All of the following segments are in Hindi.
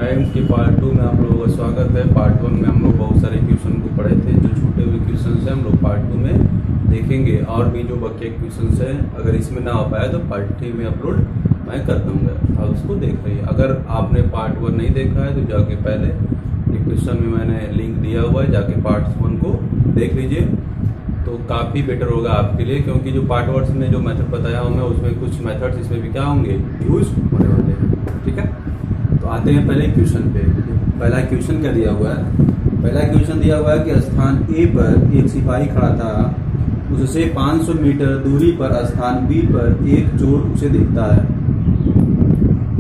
टाइम के पार्ट 2 में आप लोगों का स्वागत है। पार्ट 1 में हम लोग बहुत सारे क्वेश्चन को पढ़े थे। जो छूटे हुए क्वेश्चन हैं हम लोग पार्ट 2 में देखेंगे, और भी जो बचे क्वेश्चन हैं अगर इसमें ना हो पाया तो पार्ट 3 में अपलोड मैं कर दूँगा, और उसको देख रही है। अगर आपने पार्ट 1 नहीं देखा है तो जाके पहले डिस्क्रिप्शन में मैंने लिंक दिया हुआ है, जाके पार्ट 1 को देख लीजिए तो काफ़ी बेटर होगा आपके लिए, क्योंकि जो पार्ट 1 में जो मेथड बताया हूँ मैं उसमें कुछ मेथड्स इसमें भी क्या होंगे, यूज होने वाले हैं। ठीक है, तो आते हैं पहले क्वेश्चन पे। पहला क्वेश्चन क्या दिया हुआ है? पहला क्वेश्चन दिया हुआ है कि स्थान ए पर एक सिपाही खड़ा था, उससे 500 मीटर दूरी पर स्थान बी पर एक चोर उसे देखता है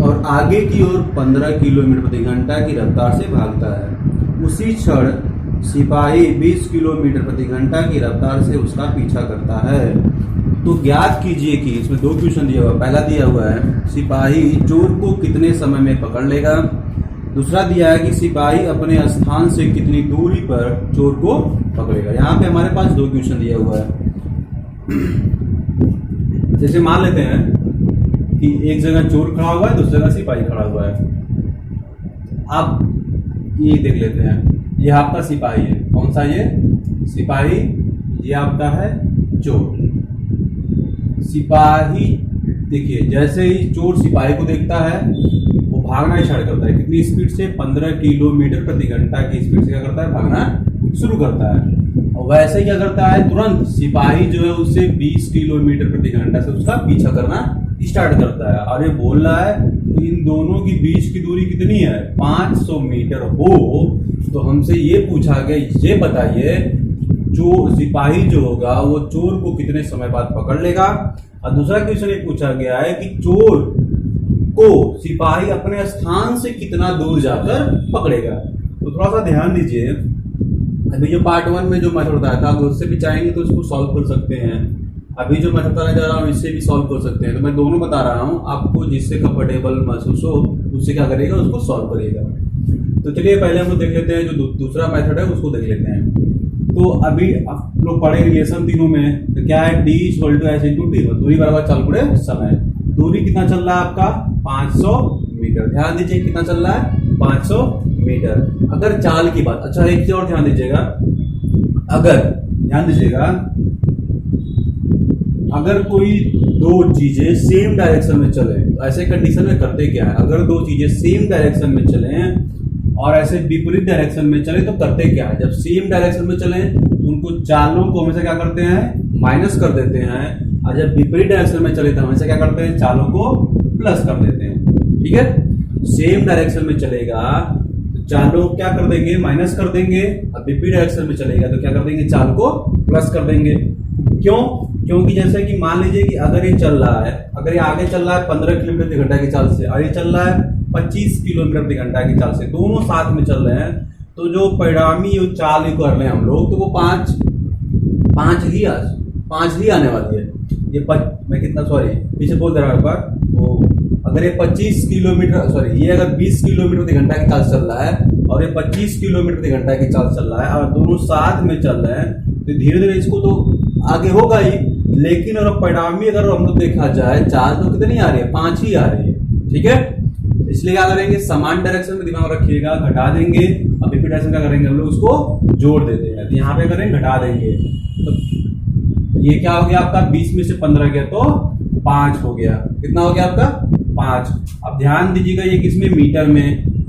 और आगे की ओर 15 किलोमीटर प्रति घंटा की रफ्तार से भागता है। उसी क्षण सिपाही 20 किलोमीटर प्रति घंटा की रफ्तार से उसका पीछा करता है। तो ज्ञात कीजिए कि इसमें दो क्वेश्चन दिया हुआ है। पहला दिया हुआ है सिपाही चोर को कितने समय में पकड़ लेगा। दूसरा दिया है कि सिपाही अपने स्थान से कितनी दूरी पर चोर को पकड़ेगा। यहाँ पे हमारे पास दो क्वेश्चन दिया हुआ है। जैसे मान लेते हैं कि एक जगह चोर खड़ा हुआ है, दूसरी जगह सिपाही खड़ा हुआ है। आप ये देख लेते हैं, ये आपका सिपाही है। कौन सा ये सिपाही? ये आपका है चोर। सिपाही देखिए, जैसे ही चोर सिपाही को देखता है वो भागना स्टार्ट करता है। कितनी स्पीड से? 15 किलोमीटर प्रति घंटा की स्पीड से क्या करता है? भागना शुरू करता है। और वैसे ही क्या करता है, तुरंत सिपाही जो है उससे 20 किलोमीटर प्रति घंटा से उसका पीछा करना स्टार्ट करता है। और ये बोल रहा है कि इन दोनों की बीच की दूरी कितनी है? 500 मीटर हो। तो हमसे ये पूछा गया, ये बताइए जो सिपाही जो होगा वो चोर को कितने समय बाद पकड़ लेगा। और दूसरा क्वेश्चन ये पूछा गया है कि चोर को सिपाही अपने स्थान से कितना दूर जाकर पकड़ेगा। तो थोड़ा सा ध्यान दीजिए, अभी जो पार्ट 1 में जो मेथड बताया था अगर उससे भी चाहेंगे तो इसको सॉल्व कर सकते हैं। अभी जो मैं बताने जा रहा हूँ इससे भी सॉल्व कर सकते हैं। तो मैं दोनों बता रहा हूँ, आपको जिससे कंफर्टेबल महसूस हो उससे क्या करेगा, उसको सॉल्व करिएगा। तो चलिए पहले हम लोग देख लेते हैं जो दूसरा मेथड है उसको देख लेते हैं। तो अभी आप लोग पढ़े रिलेशन तीनों में, तो क्या है? D equal to S into T. दूरी बराबर चल पड़े समय। दूरी कितना चल रहा है आपका? 500 मीटर। ध्यान दीजिए कितना चल रहा है? 500 मीटर। अगर चाल की बात, अच्छा एक चीज और ध्यान दीजिएगा, ध्यान दीजिएगा, अगर कोई दो चीजें सेम डायरेक्शन में चले तो ऐसे कंडीशन में करते क्या है? अगर दो चीजें सेम डायरेक्शन में चले और ऐसे विपरीत डायरेक्शन में चले तो करते क्या है? जब सेम डायरेक्शन में चले तो उनको चालों को हमेशा क्या करते हैं? माइनस कर देते हैं। और जब विपरीत डायरेक्शन में चले तो हमेशा क्या करते हैं? चालों को प्लस कर देते हैं। ठीक है, सेम डायरेक्शन में चलेगा तो चालों क्या कर देंगे? माइनस कर देंगे। और विपरीत डायरेक्शन में चलेगा तो क्या कर देंगे? चाल को प्लस कर देंगे। क्यों? क्योंकि जैसे कि मान लीजिए कि अगर ये चल रहा है, अगर ये आगे चल रहा है 15 किलोमीटर प्रति घंटा की चाल से और ये चल रहा है 25 किलोमीटर प्रति घंटा की चाल से, दोनों साथ में चल रहे हैं, तो जो परिणामी जो चाल कर रहे हैं हम लोग, तो वो पांच ही आने वाली है। ये मैं कितना, सॉरी पीछे बोल दे रहा हूं एक बार। तो अगर ये 25 किलोमीटर, सॉरी ये अगर 20 किलोमीटर प्रति घंटा की चाल चल रहा है और ये 25 किलोमीटर प्रति घंटा की चाल चल रहा है और दोनों साथ में चल रहे हैं, तो धीरे धीरे इसको तो आगे होगा ही। लेकिन अगर परिणामी अगर हम लोग देखा जाए चाल तो कितनी आ रही है? 5 ही आ रही है। ठीक है, इसलिए क्या करेंगे? समान डायरेक्शन में दिमाग रखिएगा, घटा देंगे। अब विपरीत डायरेक्शन क्या करेंगे हम लोग? उसको जोड़ देते हैं। तो यहाँ पे करेंगे घटा देंगे, तो ये क्या हो गया आपका? 20 में से 15 गया तो 5 हो गया। कितना हो गया आपका? 5। अब ध्यान दीजिएगा, ये किसमें? मीटर में,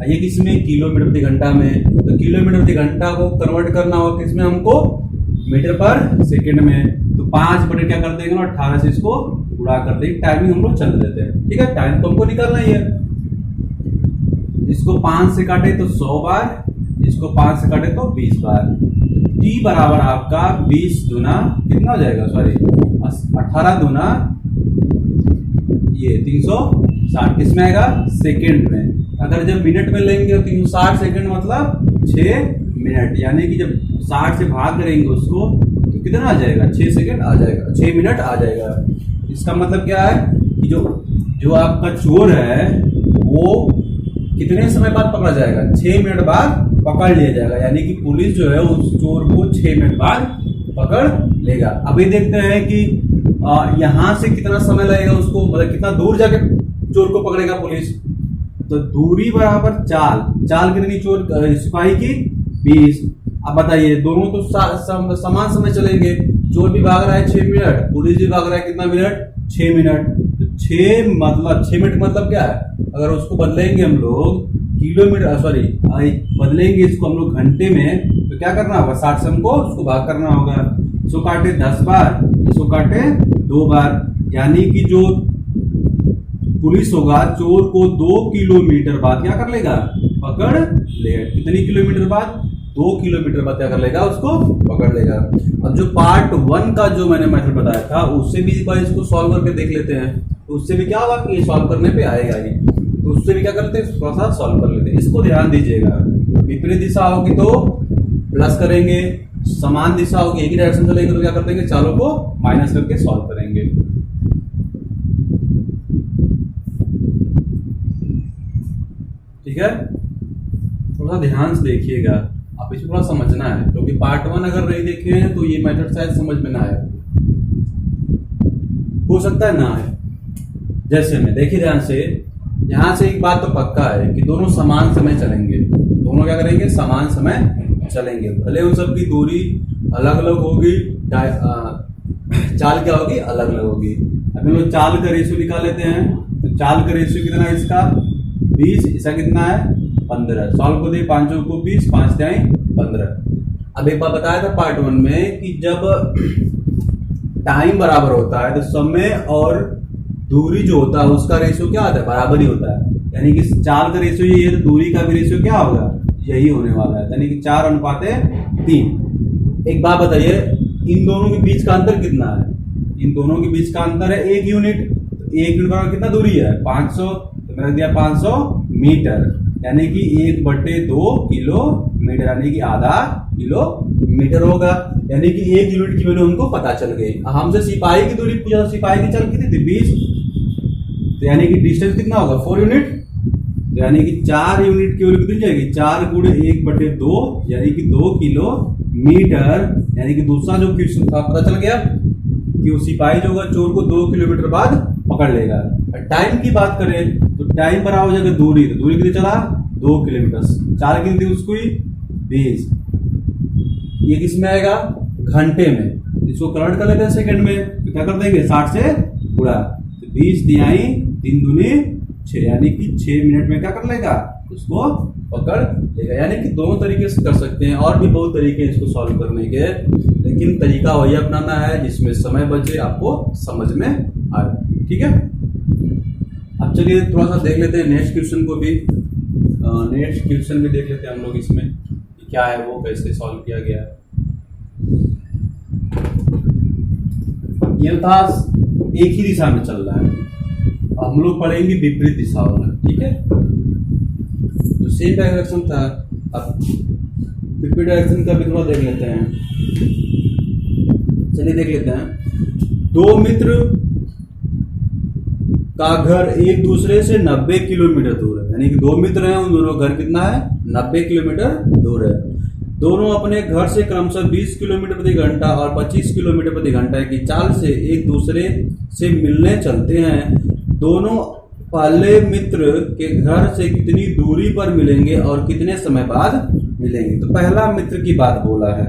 ये किसमें? किलोमीटर प्रति घंटा में। तो किलोमीटर प्रति घंटा को कन्वर्ट करना होगा किसमें हमको? मीटर पर सेकेंड में। तो 5 बटे क्या कर देंगे? 18 से इसको गुणा कर देंगे। टाइमिंग हम लोग चल देते हैं। ठीक है, टाइम तो हमको निकालना ही है। इसको 5 से काटे तो 100 बार, इसको 5 से काटे तो 20 बार। टी बराबर आपका 20 दूना कितना हो जाएगा? सॉरी 18 दूना ये 360 किसमें आएगा? सेकेंड में। अगर जब मिनट में लेंगे तो 360 सेकेंड मतलब 6 मिनट, यानी कि जब 60 से भाग करेंगे उसको तो कितना आ जाएगा? 6 सेकेंड आ जाएगा, 6 मिनट आ जाएगा। इसका मतलब क्या है कि जो आपका चोर है वो कितने समय बाद पकड़ा जाएगा? 6 मिनट बाद पकड़ लिया जाएगा। यानी कि पुलिस जो है उस चोर को 6 मिनट बाद पकड़ लेगा। अभी देखते हैं कि यहाँ से कितना समय लगेगा उसको, मतलब कितना दूर जाके चोर को पकड़ेगा पुलिस। तो दूरी बराबर चाल, चाल कितनी चोर सिपाही की 20। अब बताइए दोनों तो समान समय चलेंगे, चोर भी भाग रहा है 6 मिनट, पुलिस भी भाग रहा है कितना मिनट 6 मिनट। तो 6 मतलब 6 मिनट मतलब क्या है, अगर उसको बदलेंगे हम लोग किलोमीटर सॉरी बदलेंगे इसको हम लोग घंटे में तो क्या करना होगा 60 से हमको उसको भाग करना होगा। इसको काटे 10 बार, इसको काटे 2 बार, यानी कि जो पुलिस होगा चोर को 2 किलोमीटर बाद क्या कर लेगा पकड़ लेगा। कितनी किलोमीटर बाद 2 किलोमीटर बाद क्या कर लेगा उसको पकड़ लेगा। अब जो पार्ट 1 का जो मैंने मेथड बताया था उससे भी एक बार इसको सॉल्व करके देख लेते हैं, तो उससे भी क्या होगा कि सॉल्व करने पे आएगा ही, तो उससे भी क्या करते हैं थोड़ा सा सॉल्व कर लेते हैं। इसको ध्यान दीजिएगा, विपरीत दिशा होगी तो प्लस करेंगे, समान दिशा होगी एक ही डायरेक्शन चलेंगे तो क्या कर देंगे चालों को माइनस करके सॉल्व करेंगे। ठीक है, थोड़ा सा ध्यान से देखिएगा, आप इसे थोड़ा समझना है क्योंकि पार्ट 1 अगर नहीं देखे हैं तो ये मेथड शायद समझ में ना आए, हो सकता है ना आए। जैसे में देखिए ध्यान से, यहां से एक बात तो पक्का है कि दोनों समान समय चलेंगे, दोनों क्या करेंगे समान समय चलेंगे, भले उन सबकी दूरी अलग अलग होगी, चाल क्या होगी अलग अलग होगी। अब हम लोग चाल का रेशियो निकाल लेते हैं, तो चाल का रेशियो कितना है इसका 20, इसका कितना है 15। सॉल्व को दे 5 को 20, 5 जाए 15। अब एक बार बताया था पार्ट 1 में कि जब टाइम बराबर होता है तो समय और दूरी जो होता है उसका रेशियो क्या आता है बराबर ही होता है, यानी कि चाल का रेशियो यही है तो दूरी का भी रेशियो क्या होगा यही होने वाला है, यानी कि 4:3। एक बात बताइए इन दोनों के बीच का अंतर कितना है, इन दोनों के बीच का अंतर है 1 यूनिट, तो 1 यूनिट बराबर कितना दूरी है 500, तो मैंने दिया 500 मीटर, यानी कि 1/2 किलोमीटर, यानी कि आधा किलोमीटर होगा, यानी कि 1 यूनिट की वैल्यू हमको पता चल गई। हमसे सिपाही की दूरी पूछा तो सिपाही की चाल कितनी थी 20, तो यानी कि डिस्टेंस कितना होगा 4 यूनिट, तो यानी कि 4 यूनिट की वैल्यू कितनी जाएगी 4 गुणे 1/2 यानी कि 2 किलोमीटर, यानी कि दूसरा जो क्वेश्चन था पता चल गया कि वो सिपाही जो होगा चोर को 2 किलोमीटर बाद पकड़ लेगा। टाइम की बात करें तो टाइम बराबर हो जाएगा दूरी, तो दूरी कितनी चला 2 किलोमीटर, 4 कितनी थी उसको ही 20, ये किस में आएगा घंटे में, इसको कन्वर्ट कर लेते हैं सेकंड में, तो क्या कर देंगे 60 से गुणा, तो 20 दिहाई 3 दूनी 6, यानी कि 6 मिनट में क्या कर लेगा उसको पकड़ लेगा। यानी कि दोनों तरीके से कर सकते हैं, और भी बहुत तरीके हैं इसको सॉल्व करने के, लेकिन तरीका वही अपनाना है जिसमें समय बचे आपको समझ में आए। ठीक है, अब चलिए थोड़ा सा देख लेते हैं नेक्स्ट क्वेश्चन को भी, नेक्स्ट क्वेश्चन भी देख लेते हैं हम लोग इसमें क्या है वो कैसे सॉल्व किया गया है। ये था एक ही दिशा में चल रहा है, हम लोग पढ़ेंगे विपरीत दिशाओं में। ठीक है, तो सेम डायरेक्शन था, अब विपरीत डायरेक्शन का भी थोड़ा देख लेते हैं। चलिए देख लेते हैं, 2 मित्र का घर एक दूसरे से 90 किलोमीटर दूर है, यानी कि 2 मित्र हैं, उन दोनों का घर कितना है 90 किलोमीटर दूर है। दोनों अपने घर से क्रमशः 20 किलोमीटर प्रति घंटा और 25 किलोमीटर प्रति घंटा की चाल से एक दूसरे से मिलने चलते हैं। दोनों पहले मित्र के घर से कितनी दूरी पर मिलेंगे और कितने समय बाद मिलेंगे। तो पहला मित्र की बात बोला है,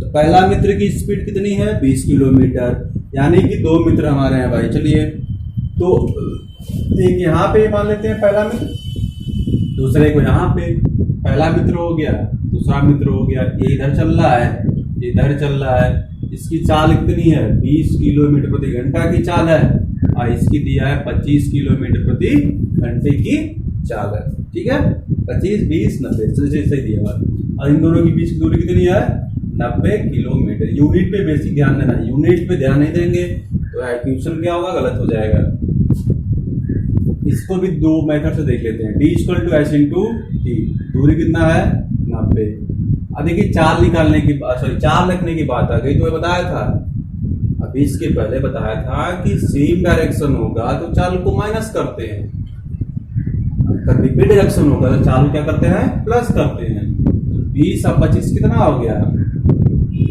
तो पहला मित्र की स्पीड कितनी है 20 किलोमीटर, यानी कि 2 मित्र हमारे हैं भाई। चलिए तो एक यहाँ पे मान लेते हैं पहला मित्र, दूसरे को यहाँ पे, पहला मित्र हो गया, दूसरा मित्र हो गया, ये इधर चल रहा है, ये इधर चल रहा है, इसकी चाल कितनी है 20 किलोमीटर प्रति घंटा की चाल है, और इसकी दिया है 25 किलोमीटर प्रति घंटे की चाल है। ठीक है, 25 20 90 सही दिया। और इन दोनों के बीच की दूरी कितनी है 90 किलोमीटर। यूनिट पे बेसिक ध्यान देना, यूनिट पे ध्यान नहीं देंगे तो क्वेश्चन क्या होगा गलत हो जाएगा। इसको भी 2 मेथड से देख लेते हैं, d = s × t, दूरी कितना है 90। अब देखिए चाल निकालने की चाल रखने की बात आ गई, तो बताया था अभी इसके पहले बताया था कि सेम डायरेक्शन होगा तो चाल को माइनस करते हैं, अगर विपरीत डायरेक्शन होगा तो चाल क्या करते हैं प्लस करते हैं। तो 20 और 25 कितना हो गया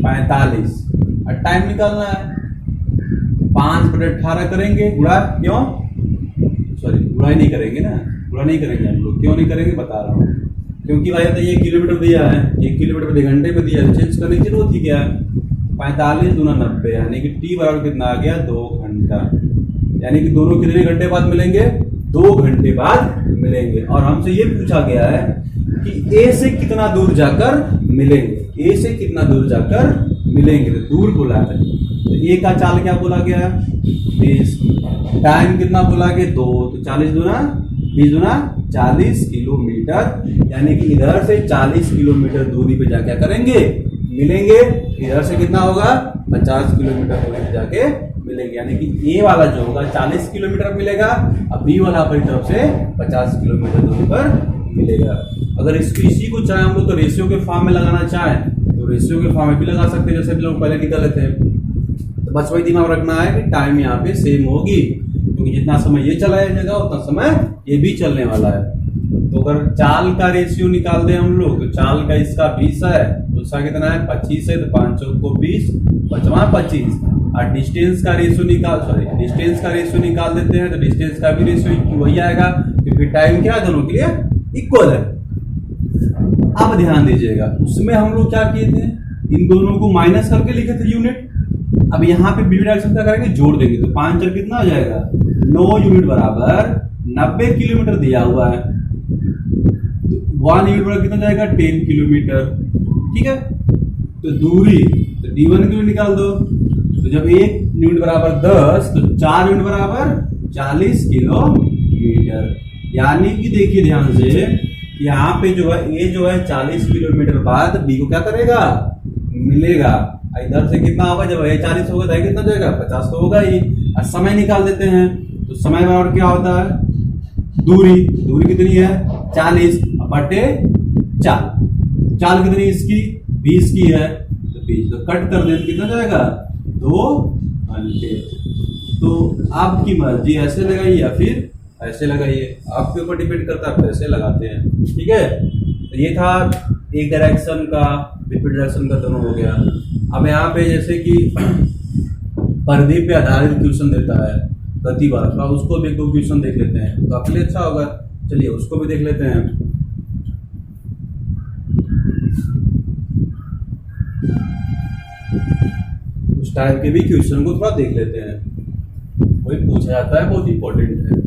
45, और टाइम निकालना है 5/18 करेंगे, गुणा क्यों गुणा ही नहीं करेंगे ना, पूरा नहीं करेंगे हम लोग। क्यों नहीं करेंगे बता रहा हूँ। क्योंकि भाई तो ये किलोमीटर दिया है, 1 किलोमीटर प्रति घंटे में दिया है, चेंज करने की जरूरत ही क्या है। 45 दूना 90 यानी कि टी बराबर कितना आ गया 2 घंटा। यानी कि दोनों कितने घंटे बाद मिलेंगे, 2 घंटे बाद मिलेंगे। और हमसे ये पूछा गया है कि ए से कितना दूर जाकर मिलेंगे, ए से कितना दूर जाकर मिलेंगे, तो दूर बोला है। तो ए का चाल क्या बोला गया है 20, टाइम कितना बोला गया 2, तो 40 दूना 20 दूना 40 किलोमीटर। यानी कि इधर से 40 किलोमीटर दूरी पे जाके करेंगे मिलेंगे, इधर से कितना होगा 50 किलोमीटर दूरी पे जाके मिलेंगे। यानी कि ए वाला जो होगा 40 किलोमीटर मिलेगा और बी वाला अपनी तरफ से 50 किलोमीटर दूरी पर मिलेगा। अगर इसको इसी को चाहे हम लोग तो रेशियो के फॉर्म में लगाना चाहें तो रेशियो के फॉर्म में भी लगा सकते हैं, जैसे हम लोग पहले निकाले थे। तो बस वही दिमाग रखना है कि टाइम यहाँ पे सेम होगी, क्योंकि जितना समय ये चला जाएगा उतना समय ये भी चलने वाला है। तो अगर चाल का रेशियो निकाल दें हम लोग, तो चाल का इसका 20 है, उसका कितना है 25 है, तो 5 को 20 5वां 25। और डिस्टेंस का रेशियो डिस्टेंस का रेशियो निकाल देते हैं, तो डिस्टेंस का भी रेशियो वही आएगा, क्योंकि टाइम क्या है दोनों के लिए इक्वल है। अब ध्यान दीजिएगा, उसमें हम लोग क्या किए थे, इन दोनों को माइनस करके लिखे थे यूनिट। अब यहाँ पे बी डायरेक्शन क्या करेंगे, जोड़ देंगे, तो 5 4 कितना हो जाएगा 9 यूनिट बराबर 90 किलोमीटर दिया हुआ है। तो 1 यूनिट बराबर कितना जाएगा 10 किलोमीटर। ठीक है, तो दूरी तो d1 की निकाल दो। तो जब 1 यूनिट बराबर 10 तो 4 यूनिट बराबर 40 किलोमीटर। यानी कि देखिए ध्यान से, यहाँ पे जो है ए जो है 40 किलोमीटर बाद बी को क्या करेगा मिलेगा। इधर से कितना होगा, जब ए 40 होगा तो कितना जाएगा 50 तो होगा ही। और समय निकाल देते हैं, तो समय बराबर क्या होता है दूरी कितनी है 40 बटे 4, चाल कितनी इसकी 20 की है, तो 20 तो कट कर दे, कितना जाएगा 2 घंटे। तो आपकी मर्जी, ऐसे लगाइए या फिर ऐसे लगाइए, आपके ऊपर डिपेंड करता है, ऐसे लगाते हैं। ठीक है, तो ये था एक डायरेक्शन का, विपरीत डायरेक्शन का दोनों हो गया। अब यहाँ पे जैसे कि परिधि पे आधारित क्वेश्चन देता है गति वाला, तो उसको भी 2 क्वेश्चन देख लेते हैं, तो आपके लिए अच्छा होगा। चलिए उसको भी देख लेते हैं। उस टाइप के भी क्वेश्चन को थोड़ा देख लेते हैं, वही पूछा जाता है, बहुत इंपॉर्टेंट है।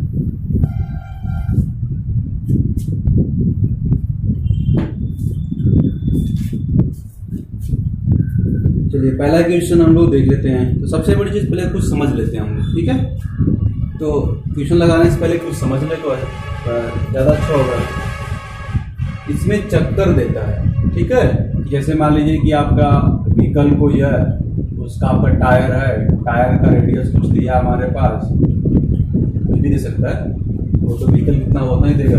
चलिए पहला क्वेश्चन हम लोग देख लेते हैं। तो सबसे बड़ी चीज पहले कुछ समझ लेते हैं हम लोग, ठीक है। तो क्वेश्चन लगाने से पहले कुछ समझ ले तो ज़्यादा अच्छा होगा। इसमें चक्कर देता है, ठीक है। जैसे मान लीजिए कि आपका व्हीकल कोई है, उसका आपका टायर है, टायर का रेडियस कुछ दिया हमारे पास, कुछ भी दे सकता है, वो तो व्हीकल कितना होता ही देगा,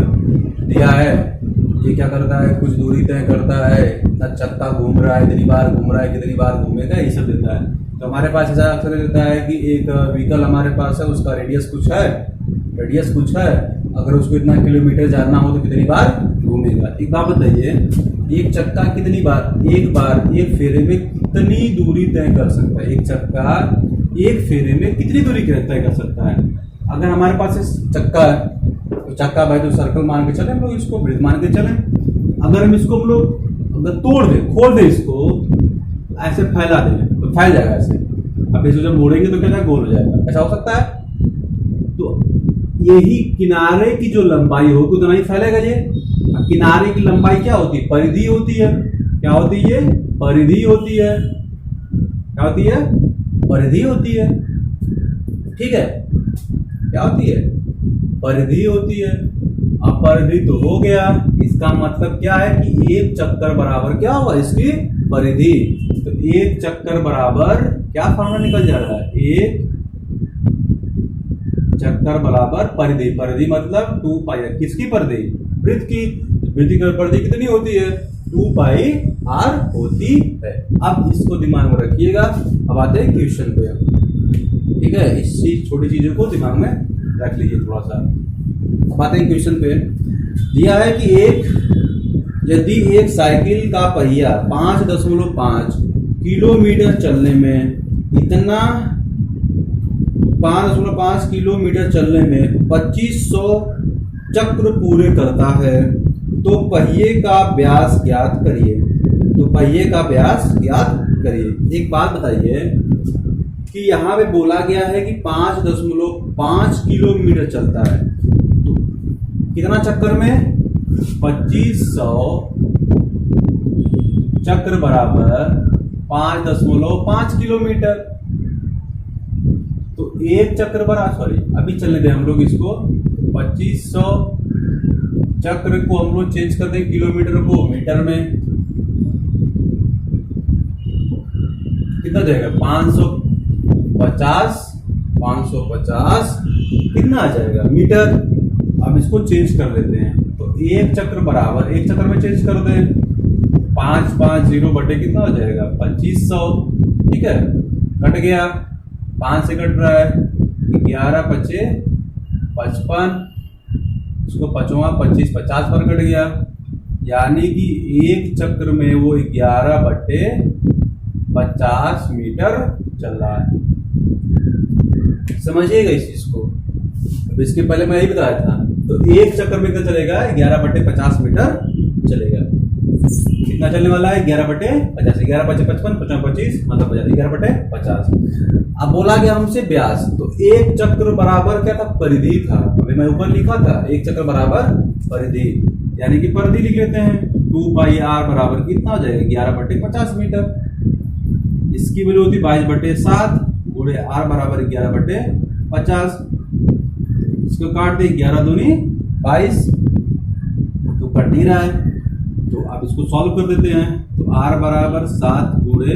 दिया है। ये क्या करता है, कुछ दूरी तय करता है, इतना चक्का घूम रहा है, कितनी बार घूम रहा है, कितनी बार घूमेगा, ये सब देता है। तो हमारे पास ऐसा अक्सर रहता है कि एक व्हीकल हमारे पास है, उसका रेडियस कुछ है, अगर उसको इतना किलोमीटर जाना हो तो कितनी बार घूमेगा। एक बात बताइए, एक चक्का कितनी बार, एक बार एक फेरे में कितनी दूरी तय कर सकता है, एक चक्का एक फेरे में कितनी दूरी तय कर सकता है। अगर हमारे पास चक्का है तो चक्का भाई तो सर्कल मान के चले हम लोग, इसको वृत्त मान के चले। अगर हम इसको हम लोग अगर तोड़ दे, खोल दे, इसको ऐसे फैला दे तो फैल जाएगा ऐसे। अब इसको जब मोड़ेंगे तो क्या गोल हो जाएगा, ऐसा हो सकता है। तो यही किनारे की जो लंबाई होगी उतना ही फैलेगा ये। किनारे की लंबाई क्या होती है, परिधि होती है। क्या होती है, परिधि होती है। क्या होती है, परिधि होती है, ठीक है। क्या होती है, परिधि होती है। अब परिधि तो हो गया, इसका मतलब क्या है कि एक चक्कर बराबर क्या होगा, इसकी परिधि। तो एक चक्कर बराबर क्या फॉर्मूला निकल जा रहा है, एक चक्कर बराबर परिधि। परिधि मतलब 2 पाई, किसकी परिधि, वृत्त की। वृत्त की परिधि कितनी होती है, 2 पाई r होती है। अब इसको दिमाग में रखिएगा। अब आते हैं क्वेश्चन पे, ठीक है। इसी छोटी चीजों को दिमाग में रख लीजिए थोड़ा सा। अब आते हैं क्वेश्चन पे। दिया है कि यदि एक साइकिल का पहिया 5.5 किलोमीटर चलने में इतना 5.5 किलोमीटर चलने में 2500 चक्र पूरे करता है तो पहिए का व्यास ज्ञात करिए। तो पहिए का व्यास ज्ञात करिए। एक बात बताइए कि यहाँ पे बोला गया है कि 5.5 किलोमीटर चलता है, तो कितना चक्कर में 2500 चक्र बराबर 5.5 किलोमीटर। तो एक चक्र बराबर अभी चलने दें हम लोग इसको 2500 चक्र को हम लोग चेंज कर दें किलोमीटर को मीटर में, कितना जाएगा 550 कितना आ जाएगा मीटर। अब इसको चेंज कर लेते हैं तो एक चक्र बराबर एक चक्र में चेंज कर दें 550 बटे कितना हो जाएगा 2500। ठीक है, कट गया 5 से कट रहा है 11 पचे 55, इसको 55 25 50 पर कट गया, यानी कि एक चक्र में वो 11 बटे 50 मीटर चल रहा है। समझिएगा इस चीज को। अब इसके पहले मैं यही बताया था, तो एक चक्कर में कितना चलेगा 11 बटे 50 मीटर चलेगा। कितना चलने वाला है 11 बटे 50, 11 बटे 55 55 25 मतलब 11 बटे 50। अब बोला गया हमसे व्यास, तो एक चक्र बराबर क्या था परिधि था। अभी मैं ऊपर लिखा था एक चक्र बराबर परिधि, यानी कि परिधि लिख लेते हैं 2πr बराबर कितना हो जाएगा 11 बटे 50 मीटर। इसकी वैल्यू होती 22 बटे 7 गुणे r बराबर 11 बटे 50। इसको काट दे 11 दूनी 22, तो कट नहीं रहा है, तो अब इसको सॉल्व कर देते हैं। तो r बराबर 7 गुणे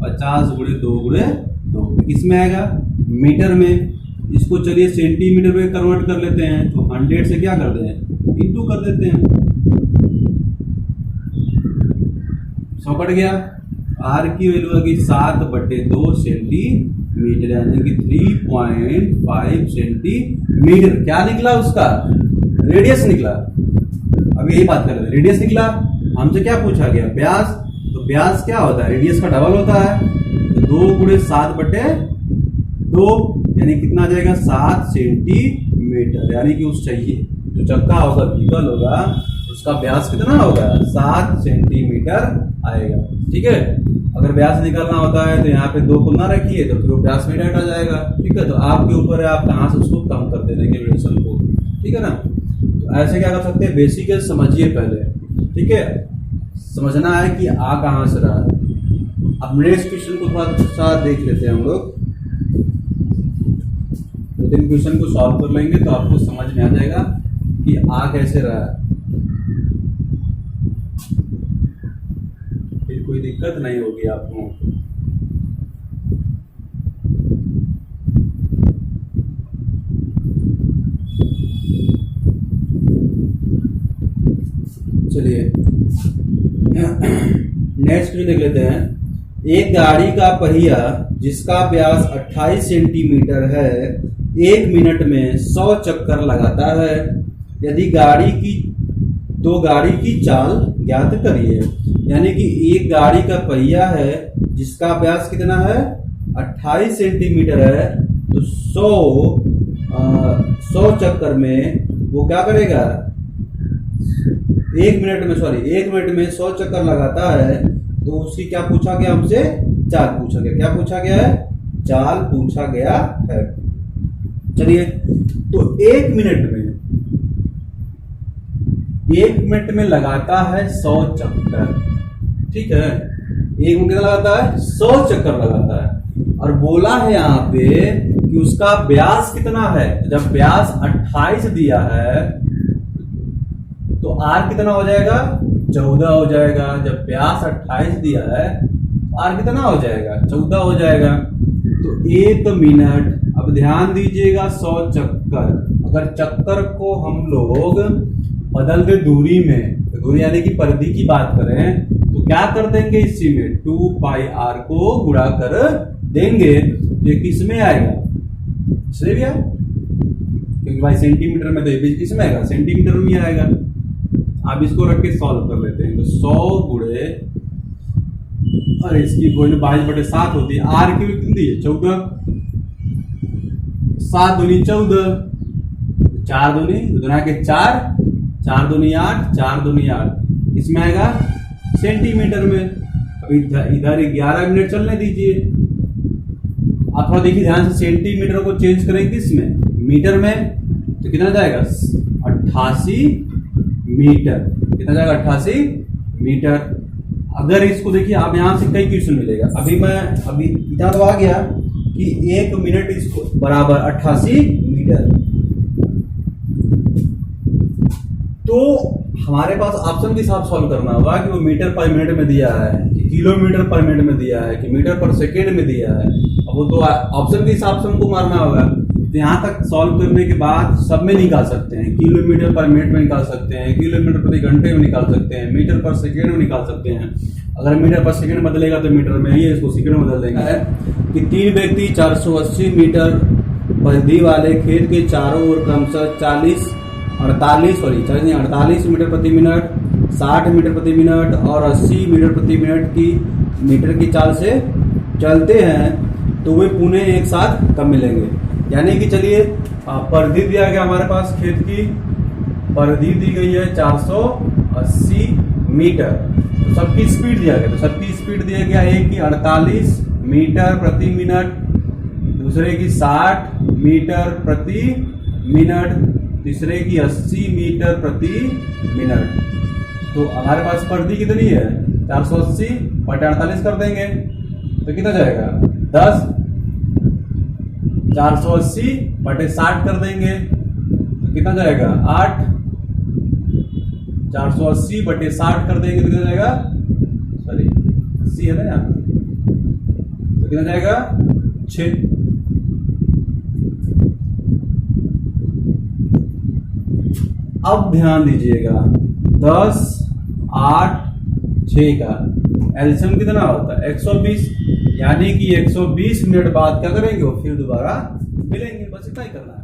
50 गुणे 2 गुणे 2 किसमें आएगा मीटर में। इसको चलिए सेंटीमीटर में कन्वर्ट कर लेते हैं, तो 100 से क्या कर दें इंटू कर देते हैं, 100 कट गया। r की वैल्यू आ गई 7 बटे 2 सेंटीमीटर, यानी कि 3.5 सेंटीमीटर। क्या निकला उसका रेडियस निकला। अब यही बात कर रहे हैं, रेडियस निकला। हमसे क्या पूछा गया व्यास, तो व्यास क्या होता है रेडियस का डबल होता है, तो 2 गुणे 7 बटे 2 यानी कितना आ जाएगा 7 सेंटीमीटर, यानी कि उस चाहिए जो चक्का होगा व्हीकल होगा उसका व्यास कितना होगा 7 सेंटीमीटर आएगा। ठीक है, अगर व्यास निकालना होता है तो यहाँ पे 2 को ना रखिए तो फिर वो व्यास में डाटा जाएगा। ठीक है, तो आपके ऊपर है आप कहाँ से उसको कम कर देने के रिलेशन को। ठीक है ना, तो ऐसे क्या कर सकते हैं बेसिक समझिए पहले। ठीक है, समझना है कि आ कहाँ से रहा है। अब नेक्स्ट क्वेश्चन को थोड़ा सा देख लेते हैं हम लोग। तो इन क्वेश्चन को सॉल्व कर लेंगे तो आपको समझ में आ जाएगा कि आ कैसे रहा है, फिर कोई दिक्कत नहीं होगी आपको। चलिए नेक्स्ट भी देख लेते हैं। एक गाड़ी का पहिया जिसका व्यास 28 सेंटीमीटर है 1 मिनट में 100 चक्कर लगाता है। यदि गाड़ी की चाल ज्ञात करिए। यानी कि एक गाड़ी का पहिया है जिसका व्यास कितना है 28 सेंटीमीटर है, तो 100 चक्कर में वो क्या करेगा 1 मिनट में 100 चक्कर लगाता है। तो उसकी क्या पूछा गया हमसे चाल पूछा गया। क्या पूछा गया है चाल पूछा गया है। चलिए, तो 1 मिनट में लगाता है 100 चक्कर। ठीक है, 1 मिनट लगाता है 100 चक्कर लगाता है, और बोला है यहाँ पे कि उसका व्यास कितना है। जब व्यास 28 दिया है तो आर कितना हो जाएगा 14 हो जाएगा। जब व्यास 28 दिया है आर कितना हो जाएगा 14 हो जाएगा। तो 1 मिनट, अब ध्यान दीजिएगा 100 चक्कर, अगर चक्कर को हम लोग बदल दे दूरी में, तो दूरी यानी कि परिधि की बात करें तो क्या कर देंगे इसी में 2πr को गुणा कर देंगे। ये किस में आएगा इसलिए भी आए क्योंकि भाई सेंटीमीटर में तो ये किस में आएगा सेंटीमीटर में आएगा। आप इसको रख के सॉल्व कर लेते हैं तो 100 गुणे, अरे इसकी कोई 22/7 होती है, आर की कितनी है 14, 7 दूनी 14, 4 दूनी गुना के 4, 4 दूनी 8, 4 दूनी 8, इसमें आएगा सेंटीमीटर में। अभी इधर 11 मिनट चलने दीजिए। आप थोड़ा देखिए ध्यान से, सेंटीमीटर को चेंज करें किसमें, मीटर में, तो कितना जाएगा 88 मीटर। कितना जाएगा 88 मीटर। अगर इसको देखिए आप यहां से कई क्वेश्चन मिलेगा। अभी इतना तो आ गया कि 1 मिनट इसको बराबर 88 मीटर। तो हमारे पास ऑप्शन के हिसाब सॉल्व करना होगा कि वो मीटर पर मिनट में दिया है कि किलोमीटर पर मिनट में दिया है कि मीटर पर सेकेंड में दिया है। अब वो तो ऑप्शन के हिसाब से हमको मारना होगा। तो यहाँ तक सॉल्व करने के बाद सब में निकाल सकते हैं, किलोमीटर पर मिनट में निकाल सकते हैं, किलोमीटर प्रति घंटे में निकाल सकते हैं, मीटर पर सेकेंड में निकाल सकते हैं। अगर मीटर पर सेकेंड बदलेगा तो मीटर में ही इसको सेकेंड में बदल देंगे। कि 3 व्यक्ति 480 मीटर परिधि वाले खेत के चारों ओर क्रमशः 48 मीटर प्रति मिनट, 60 मीटर प्रति मिनट और 80 मीटर प्रति मीटर की चाल से चलते हैं, तो वे पुनः एक साथ कब मिलेंगे। यानी कि चलिए परिधि दिया गया हमारे पास, खेत की परिधि दी गई है 480 मीटर। तो सबकी स्पीड दिया गया, तो सबकी स्पीड दिया गया, एक की 48 मीटर प्रति मिनट, दूसरे की 60 मीटर प्रति मिनट, तीसरे की 80 मीटर प्रति मिनट। तो हमारे पास परिधि कितनी है 480 बटे 48 कर देंगे तो कितना जाएगा 10। 480 बटे 60 कर देंगे तो कितना जाएगा 8। 480 बटे 60 कर देंगे तो कितना जाएगा, सॉरी 80 है ना यहाँ, तो कितना जाएगा 6। अब ध्यान दीजिएगा 10, 8, 6 का एलसीएम कितना होता है 120। यानी कि 120 मिनट बाद क्या करेंगे वो फिर दोबारा मिलेंगे। बस इतना ही करना है।